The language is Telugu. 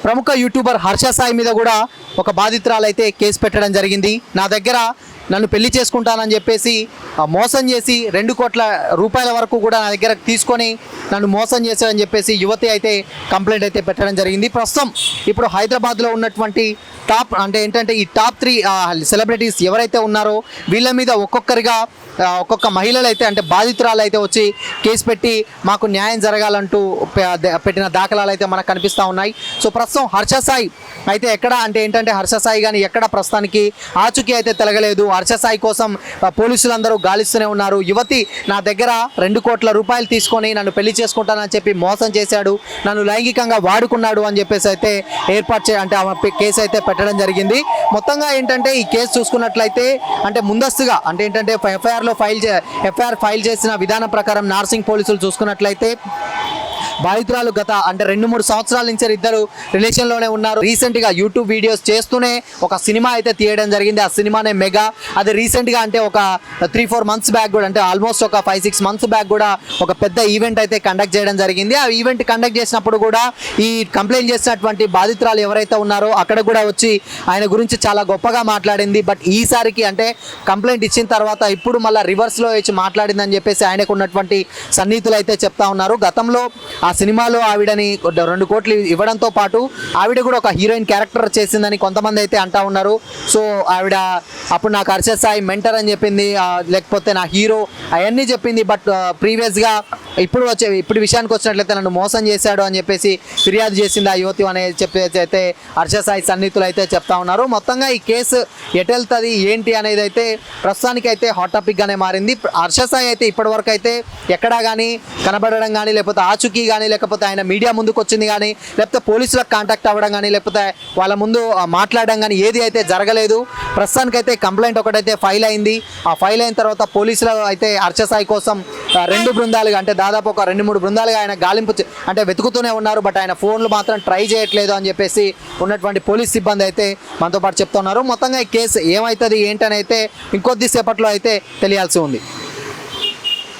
ప్రముఖ యూట్యూబర్ హర్ష సాయి మీద కూడా ఒక బాధితురాలు అయితే కేసు పెట్టడం జరిగింది. నా దగ్గర నన్ను పెళ్లి చేసుకుంటానని చెప్పేసి మోసం చేసి 2 కోట్ల రూపాయల వరకు కూడా నా దగ్గర తీసుకొని నన్ను మోసం చేశారని చెప్పేసి యువతి అయితే కంప్లైంట్ అయితే పెట్టడం జరిగింది. ప్రస్తుతం ఇప్పుడు హైదరాబాద్లో ఉన్నటువంటి టాప్ అంటే ఏంటంటే ఈ టాప్ 3 సెలబ్రిటీస్ ఎవరైతే ఉన్నారో వీళ్ళ మీద ఒక్కొక్కరిగా ఒక్కొక్క మహిళలు అయితే అంటే బాధితురాలు అయితే వచ్చి కేసు పెట్టి మాకు న్యాయం జరగాలంటూ పెట్టిన దాఖలాలు అయితే మనకు కనిపిస్తూ ఉన్నాయి. సో ప్రస్తుతం హర్ష సాయి అయితే ఎక్కడ అంటే ఏంటంటే హర్ష సాయి కానీ ఎక్కడ ప్రస్తుతానికి ఆచూకీ అయితే తెలగలేదు. హర్ష సాయి కోసం పోలీసులందరూ గాలిస్తూనే ఉన్నారు. యువతి నా దగ్గర 2 కోట్ల రూపాయలు తీసుకొని నన్ను పెళ్లి చేసుకుంటానని చెప్పి మోసం చేశాడు, నన్ను లైంగికంగా వాడుకున్నాడు అని చెప్పేసి అయితే అంటే ఆమె కేసు అయితే పెట్టడం జరిగింది. మొత్తంగా ఏంటంటే ఈ కేసు చూసుకున్నట్లయితే అంటే ముందస్తుగా అంటే ఏంటంటే ఎఫ్ఐఆర్ ఫైల్ చేసిన విధానం ప్రకారం నార్సింగ్ పోలీసులు చూసుకున్నట్లయితే బాధితురాలు గత అంటే 2-3 సంవత్సరాల నుంచి ఇద్దరు రిలేషన్లోనే ఉన్నారు. రీసెంట్గా యూట్యూబ్ వీడియోస్ చేస్తూనే ఒక సినిమా అయితే తీయడం జరిగింది. ఆ సినిమానే మెగా. అది రీసెంట్గా అంటే ఒక 3-4 మంత్స్ బ్యాక్ కూడా అంటే ఆల్మోస్ట్ ఒక 5-6 మంత్స్ బ్యాక్ కూడా ఒక పెద్ద ఈవెంట్ అయితే కండక్ట్ చేయడం జరిగింది. ఆ ఈవెంట్ కండక్ట్ చేసినప్పుడు కూడా ఈ కంప్లైంట్ చేసినటువంటి బాధితురాలు ఎవరైతే ఉన్నారో అక్కడ కూడా వచ్చి ఆయన గురించి చాలా గొప్పగా మాట్లాడింది. బట్ ఈసారికి అంటే కంప్లైంట్ ఇచ్చిన తర్వాత ఇప్పుడు మళ్ళీ రివర్స్లో వచ్చి మాట్లాడిందని చెప్పేసి ఆయనకు ఉన్నటువంటి సన్నిహితులు అయితే చెప్తా ఉన్నారు. గతంలో ఆ సినిమాలో ఆవిడని 2 కోట్లు ఇవ్వడంతో పాటు ఆవిడ కూడా ఒక హీరోయిన్ క్యారెక్టర్ చేసిందని కొంతమంది అయితే అంటా ఉన్నారు. సో ఆవిడ అప్పుడు నాకు హర్ష సాయి మెంటర్ అని చెప్పింది, లేకపోతే నా హీరో అవన్నీ చెప్పింది. బట్ ప్రీవియస్గా ఇప్పుడు విషయానికి వచ్చినట్లయితే నన్ను మోసం చేశాడు అని చెప్పేసి ఫిర్యాదు చేసింది ఆ యువతి అనేది చెప్పేసి అయితే హర్ష సాయి సన్నిహితులు అయితే చెప్తా ఉన్నారు. మొత్తంగా ఈ కేసు ఎటెళ్తుంది ఏంటి అనేది అయితే ప్రస్తుతానికి అయితే హాట్ టాపిక్గానే మారింది. హర్ష సాయి అయితే ఇప్పటివరకు అయితే ఎక్కడా కానీ కనబడడం కానీ లేకపోతే ఆచూకీ కానీ లేకపోతే ఆయన మీడియా ముందుకు వచ్చింది కానీ లేకపోతే పోలీసులకు కాంటాక్ట్ అవ్వడం కానీ లేకపోతే వాళ్ళ ముందు మాట్లాడడం కానీ ఏది అయితే జరగలేదు. ప్రస్తుతానికైతే కంప్లైంట్ ఒకటైతే ఫైల్ అయింది. ఆ ఫైల్ అయిన తర్వాత పోలీసులు అయితే హర్ష సాయి కోసం 2 బృందాలుగా అంటే దాదాపు ఒక 2-3 బృందాలుగా ఆయన గాలింపు అంటే వెతుకుతూనే ఉన్నారు. బట్ ఆయన ఫోన్లు మాత్రం ట్రై చేయట్లేదు అని చెప్పేసి ఉన్నటువంటి పోలీస్ సిబ్బంది అయితే మనతో పాటు చెప్తున్నారు. మొత్తంగా ఈ కేసు ఏమవుతుంది ఏంటని అయితే ఇంకొద్దిసేపట్లో అయితే తెలియాల్సి ఉంది.